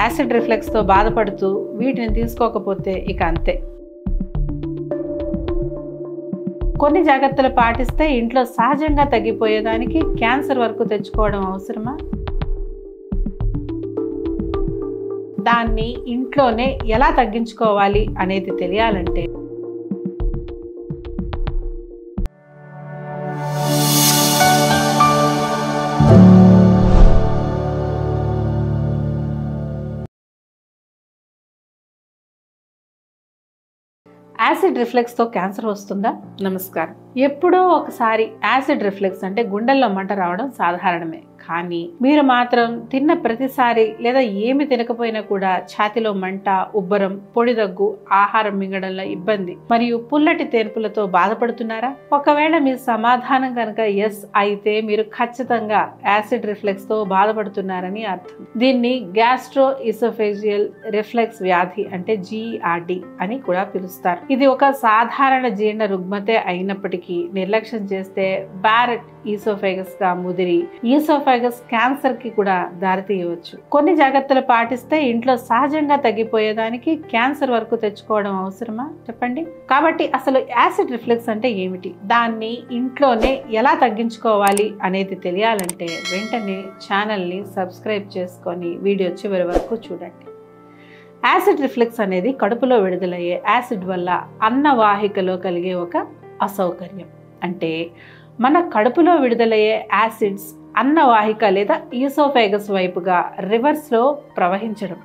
Acid రిఫ్లెక్స్తో బాధపడుతూ వీటిని తీసుకోకపోతే ఇక అంతే. కొన్ని జాగ్రత్తలు పాటిస్తే ఇంట్లో సహజంగా తగ్గిపోయేదానికి క్యాన్సర్ వరకు తెచ్చుకోవడం అవసరమా? దాన్ని ఇంట్లోనే ఎలా తగ్గించుకోవాలి అనేది తెలియాలంటే యాసిడ్ రిఫ్లెక్స్తో క్యాన్సర్ వస్తుందా? నమస్కారం. ఎప్పుడో ఒకసారి యాసిడ్ రిఫ్లెక్స్ అంటే గుండెల్లో మంట రావడం సాధారణమే. కానీ మీరు మాత్రం తిన్న ప్రతిసారి లేదా ఏమి తినకపోయినా కూడా ఛాతీలో మంట, ఉబ్బరం, పొడి దగ్గు, ఆహారం మింగడంలో ఇబ్బంది మరియు పుల్లటి తేన్పులతో బాధపడుతున్నారా? ఒకవేళ మీ సమాధానం కనుక ఎస్ అయితే మీరు ఖచ్చితంగా యాసిడ్ రిఫ్లెక్స్ తో బాధపడుతున్నారని అర్థం. దీన్ని గ్యాస్ట్రో ఈసోఫేజియల్ రిఫ్లెక్స్ వ్యాధి అంటే GERD అని కూడా పిలుస్తారు. ఇది ఒక సాధారణ జీర్ణ రుగ్మతే అయినప్పటికీ నిర్లక్ష్యం చేస్తే బారెట్ ఈసోఫేగస్ గా ముదిరి ఈసోఫేగస్ క్యాన్సర్ కి కూడా దారితీయవచ్చు. కొన్ని జాగ్రత్తలు పాటిస్తే ఇంట్లో సహజంగా తగ్గిపోయేదానికి క్యాన్సర్ వరకు తెచ్చుకోవడం అవసరమా? చెప్పండి. కాబట్టి అసలు యాసిడ్ రిఫ్లెక్స్ అంటే ఏమిటి, దాన్ని ఇంట్లోనే ఎలా తగ్గించుకోవాలి అనేది తెలియాలంటే వెంటనే ఛానల్ని సబ్స్క్రైబ్ చేసుకొని వీడియో చివరి వరకు చూడండి. యాసిడ్ రిఫ్లెక్స్ అనేది కడుపులో విడుదలయ్యే యాసిడ్ వల్ల అన్నవాహికలో కలిగే ఒక అసౌకర్యం. అంటే మన కడుపులో విడుదలయ్యే యాసిడ్స్ అన్నవాహిక లేదా ఈసోఫేగస్ వైపుగా రివర్స్లో ప్రవహించడం.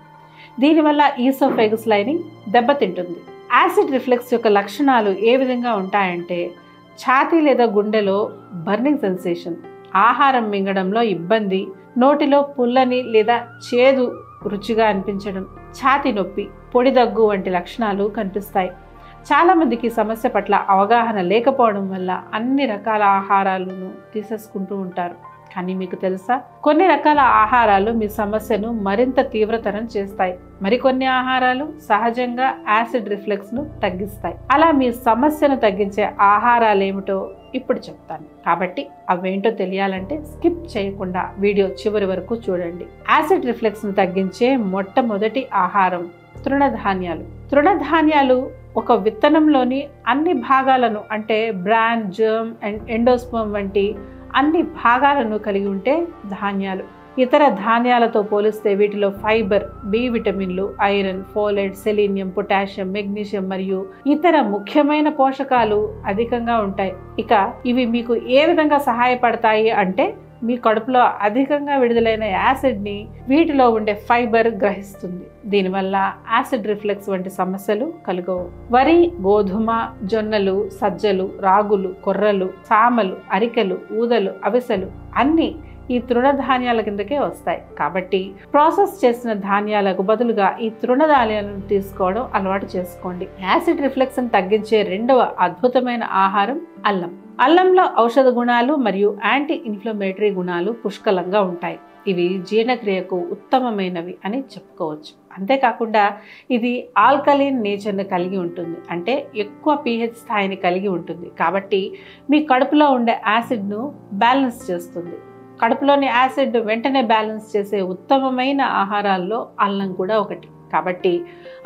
దీనివల్ల ఈసోఫేగస్ లైనింగ్ దెబ్బతింటుంది. యాసిడ్ రిఫ్లెక్స్ యొక్క లక్షణాలు ఏ విధంగా ఉంటాయంటే ఛాతీ లేదా గుండెలో బర్నింగ్ సెన్సేషన్, ఆహారం మింగడంలో ఇబ్బంది, నోటిలో పుల్లని లేదా చేదు రుచిగా అనిపించడం, ఛాతీ నొప్పి, పొడి దగ్గు వంటి లక్షణాలు కనిపిస్తాయి. చాలామందికి సమస్య పట్ల అవగాహన లేకపోవడం వల్ల అన్ని రకాల ఆహారాలను తీసేసుకుంటూ ఉంటారు. కానీ మీకు తెలుసా, కొన్ని రకాల ఆహారాలు మీ సమస్యను మరింత తీవ్రతరం చేస్తాయి. మరికొన్ని ఆహారాలు సహజంగా యాసిడ్ రిఫ్లెక్స్ను తగ్గిస్తాయి. అలా మీ సమస్యను తగ్గించే ఆహారాలు ఏమిటో ఇప్పుడు చెప్తాను. కాబట్టి అవేంటో తెలియాలంటే స్కిప్ చేయకుండా వీడియో చివరి వరకు చూడండి. యాసిడ్ రిఫ్లెక్స్ను తగ్గించే మొట్టమొదటి ఆహారం తృణధాన్యాలు. తృణధాన్యాలు ఒక విత్తనంలోని అన్ని భాగాలను అంటే బ్రాన్, జర్మ్ అండ్ ఎండోస్పర్మ్ వంటి అన్ని భాగాలను కలిగి ఉంటే ధాన్యాలు. ఇతర ధాన్యాలతో పోలిస్తే వీటిలో ఫైబర్, బి విటమిన్లు, iron, folate, selenium, potassium, magnesium మరియు ఇతర ముఖ్యమైన పోషకాలు అధికంగా ఉంటాయి. ఇక ఇవి మీకు ఏ విధంగా సహాయపడతాయి అంటే మీ కడుపులో అధికంగా విడుదలైన యాసిడ్ని వీటిలో ఉండే ఫైబర్ గ్రహిస్తుంది. దీనివల్ల యాసిడ్ రిఫ్లెక్స్ వంటి సమస్యలు కలుగవు. వరి, గోధుమ, జొన్నలు, సజ్జలు, రాగులు, కొర్రలు, సామలు, అరికెలు, ఊదలు, అవిసెలు అన్నీ ఈ తృణధాన్యాల కిందకే వస్తాయి. కాబట్టి ప్రాసెస్ చేసిన ధాన్యాలకు బదులుగా ఈ తృణధాన్యాలను తీసుకోవడం అలవాటు చేసుకోండి. యాసిడ్ రిఫ్లెక్స్ని తగ్గించే రెండవ అద్భుతమైన ఆహారం అల్లం. అల్లంలో ఔషధ గుణాలు మరియు యాంటీ ఇన్ఫ్లమేటరీ గుణాలు పుష్కలంగా ఉంటాయి. ఇవి జీర్ణక్రియకు ఉత్తమమైనవి అని చెప్పుకోవచ్చు. అంతేకాకుండా ఇది ఆల్కలీన్ నేచర్ని కలిగి ఉంటుంది, అంటే ఎక్కువ pH స్థాయిని కలిగి ఉంటుంది. కాబట్టి మీ కడుపులో ఉండే యాసిడ్ను బ్యాలెన్స్ చేస్తుంది. కడుపులోని యాసిడ్ వెంటనే బ్యాలెన్స్ చేసే ఉత్తమమైన ఆహారాల్లో అల్లం కూడా ఒకటి. కాబట్టి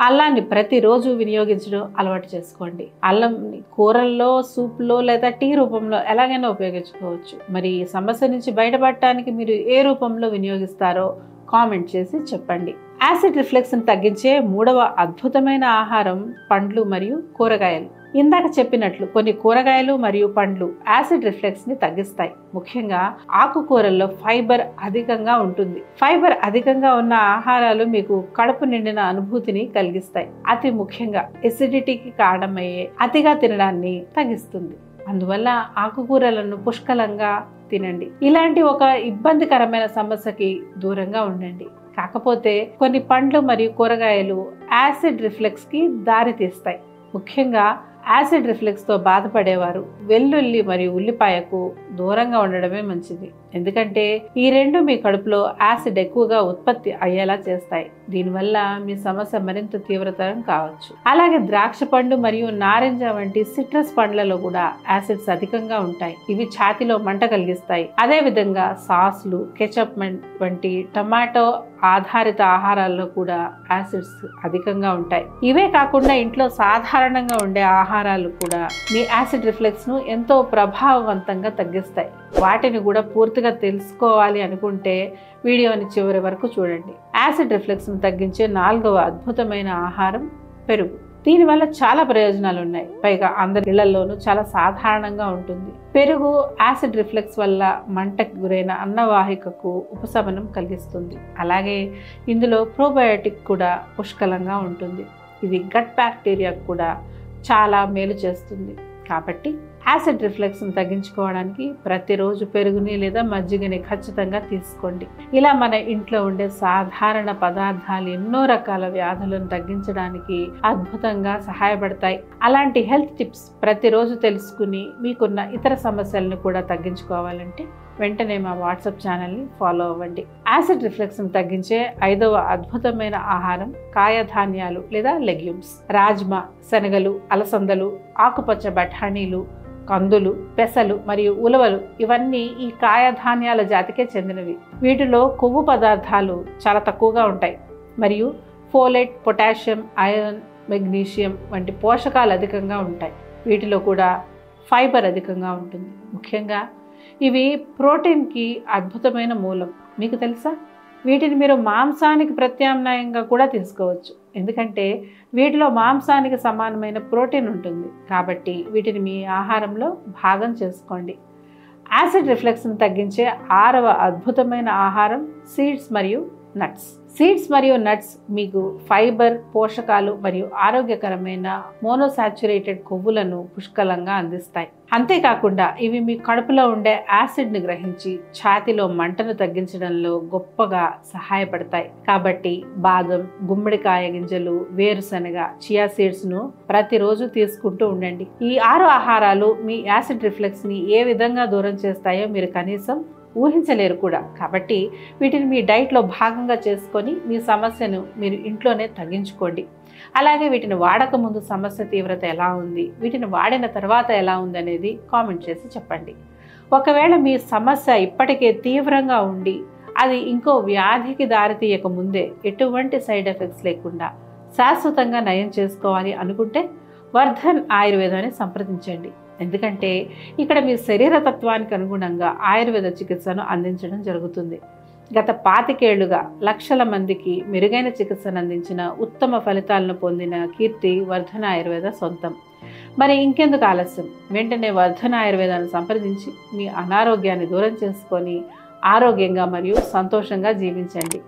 అల్లాన్ని ప్రతిరోజు వినియోగించడం అలవాటు చేసుకోండి. అల్లంని కూరల్లో, సూప్లో లేదా టీ రూపంలో ఎలాగైనా ఉపయోగించుకోవచ్చు. మరి ఈ సమస్య నుంచి బయటపడటానికి మీరు ఏ రూపంలో వినియోగిస్తారో కామెంట్ చేసి చెప్పండి. యాసిడ్ రిఫ్లెక్స్ని తగ్గించే మూడవ అద్భుతమైన ఆహారం పండ్లు మరియు కూరగాయలు. ఇందాక చెప్పినట్లు కొన్ని కూరగాయలు మరియు పండ్లు యాసిడ్ రిఫ్లెక్స్ని తగ్గిస్తాయి. ముఖ్యంగా ఆకుకూరల్లో ఫైబర్ అధికంగా ఉంటుంది. ఫైబర్ అధికంగా ఉన్న ఆహారాలు మీకు కడుపు నిండిన అనుభూతిని కలిగిస్తాయి. అతి ముఖ్యంగా ఎసిడిటీకి కారణమయ్యే అతిగా తినడాన్ని తగ్గిస్తుంది. అందువల్ల ఆకుకూరలను పుష్కలంగా తినండి. ఇలాంటి ఒక ఇబ్బందికరమైన సమస్యకి దూరంగా ఉండండి. కాకపోతే కొన్ని పండ్లు మరియు కూరగాయలు యాసిడ్ రిఫ్లెక్స్కి దారి తీస్తాయి. ముఖ్యంగా యాసిడ్ రిఫ్లెక్స్తో బాధపడేవారు వెల్లుల్లి మరియు ఉల్లిపాయకు దూరంగా ఉండడమే మంచిది. ఎందుకంటే ఈ రెండు మీ కడుపులో యాసిడ్ ఎక్కువగా ఉత్పత్తి అయ్యేలా చేస్తాయి. దీనివల్ల మీ సమస్య మరింత తీవ్రతరం కావచ్చు. అలాగే ద్రాక్ష పండు మరియు నారింజ వంటి సిట్రస్ పండ్లలో కూడా యాసిడ్స్ అధికంగా ఉంటాయి. ఇవి ఛాతీలో మంట కలిగిస్తాయి. అదే విధంగా సాస్లు, కెచప్ వంటి టమాటో ఆధారిత ఆహారాల్లో కూడా యాసిడ్స్ అధికంగా ఉంటాయి. ఇవే కాకుండా ఇంట్లో సాధారణంగా ఉండే ఆహారాలు కూడా మీ యాసిడ్ రిఫ్లెక్స్ ను ఎంతో ప్రభావవంతంగా తగ్గిస్తాయి. వాటిని కూడా పూర్తిగా తెలుసుకోవాలి అనుకుంటే వీడియోని చివరి వరకు చూడండి. యాసిడ్ రిఫ్లెక్స్ ను తగ్గించే 4వ అద్భుతమైన ఆహారం పెరుగు. దీనివల్ల చాలా ప్రయోజనాలు ఉన్నాయి. పైగా అందరి ఇళ్లలోనూ చాలా సాధారణంగా ఉంటుంది. పెరుగు యాసిడ్ రిఫ్లెక్స్ వల్ల మంటకు గురైన అన్నవాహికకు ఉపశమనం కలిగిస్తుంది. అలాగే ఇందులో ప్రోబయోటిక్ కూడా పుష్కలంగా ఉంటుంది. ఇది గట్ బ్యాక్టీరియాకు కూడా చాలా మేలు చేస్తుంది. కాబట్టి యాసిడ్ రిఫ్లెక్స్ను తగ్గించుకోవడానికి ప్రతిరోజు పెరుగుని లేదా మజ్జిగని ఖచ్చితంగా తీసుకోండి. ఇలా మన ఇంట్లో ఉండే సాధారణ పదార్థాలు ఎన్నో రకాల వ్యాధులను తగ్గించడానికి అద్భుతంగా సహాయపడతాయి. అలాంటి హెల్త్ టిప్స్ ప్రతిరోజు తెలుసుకుని మీకున్న ఇతర సమస్యలను కూడా తగ్గించుకోవాలంటే వెంటనే మా వాట్సాప్ ఛానల్ని ఫాలో అవ్వండి. యాసిడ్ రిఫ్లెక్స్ను తగ్గించే 5వ అద్భుతమైన ఆహారం కాయధాన్యాలు లేదా లెగ్యూమ్స్. రాజ్మా, శనగలు, అలసందలు, ఆకుపచ్చ బఠానీలు, కందులు, పెసలు మరియు ఉలవలు ఇవన్నీ ఈ కాయధాన్యాల జాతికే చెందినవి. వీటిలో కొవ్వు పదార్థాలు చాలా తక్కువగా ఉంటాయి మరియు ఫోలేట్, పొటాషియం, ఐరన్, మెగ్నీషియం వంటి పోషకాలు అధికంగా ఉంటాయి. వీటిలో కూడా ఫైబర్ అధికంగా ఉంటుంది. ముఖ్యంగా ఇవి ప్రోటీన్కి అద్భుతమైన మూలం. మీకు తెలుసా? వీటిని మీరు మాంసానికి ప్రత్యామ్నాయంగా కూడా తీసుకోవచ్చు. ఎందుకంటే వీటిలో మాంసానికి సమానమైన ప్రోటీన్ ఉంటుంది. కాబట్టి వీటిని మీ ఆహారంలో భాగం చేసుకోండి. యాసిడ్ రిఫ్లెక్స్ను తగ్గించే 6వ అద్భుతమైన ఆహారం సీడ్స్ మరియు నట్స్. సీడ్స్ మరియు నట్స్ మీకు ఫైబర్, పోషకాలు మరియు ఆరోగ్యకరమైన మోనోసాచురేటెడ్ కొవ్వులను పుష్కలంగా అందిస్తాయి. అంతేకాకుండా ఇవి మీ కడుపులో ఉండే యాసిడ్ని గ్రహించి ఛాతీలో మంటను తగ్గించడంలో గొప్పగా సహాయపడతాయి. కాబట్టి బాదం, గుమ్మడికాయ గింజలు, వేరుశనగ, చియా సీడ్స్ను ప్రతిరోజు తీసుకుంటూ ఉండండి. ఈ 6 ఆహారాలు మీ యాసిడ్ రిఫ్లెక్స్ని ఏ విధంగా దూరం చేస్తాయో మీరు కనీసం ఊహించలేరు కూడా. కాబట్టి వీటిని మీ డైట్లో భాగంగా చేసుకొని మీ సమస్యను మీరు ఇంట్లోనే తగ్గించుకోండి. అలాగే వీటిని వాడక ముందు సమస్య తీవ్రత ఎలా ఉంది, వీటిని వాడిన తర్వాత ఎలా ఉంది అనేది కామెంట్ చేసి చెప్పండి. ఒకవేళ మీ సమస్య ఇప్పటికే తీవ్రంగా ఉండి అది ఇంకో వ్యాధికి దారితీయక ముందే ఎటువంటి సైడ్ ఎఫెక్ట్స్ లేకుండా శాశ్వతంగా నయం చేసుకోవాలి అనుకుంటే వర్ధన్ ఆయుర్వేదాన్ని సంప్రదించండి. ఎందుకంటే ఇక్కడ మీ శరీర తత్వానికి అనుగుణంగా ఆయుర్వేద చికిత్సను అందించడం జరుగుతుంది. గత 25 ఏళ్లుగా లక్షల మందికి మెరుగైన చికిత్సను అందించిన ఉత్తమ ఫలితాలను పొందిన కీర్తి వర్ధన ఆయుర్వేద సొంతం. మరి ఇంకెందుకు ఆలస్యం? వెంటనే వర్ధన ఆయుర్వేదాన్ని సంప్రదించి మీ అనారోగ్యాన్ని దూరం చేసుకొని ఆరోగ్యంగా మరియు సంతోషంగా జీవించండి.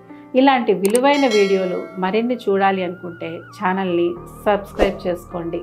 ఇలాంటి విలువైన వీడియోలు మరిన్ని చూడాలి అనుకుంటే ఛానల్ని సబ్స్క్రైబ్ చేసుకోండి.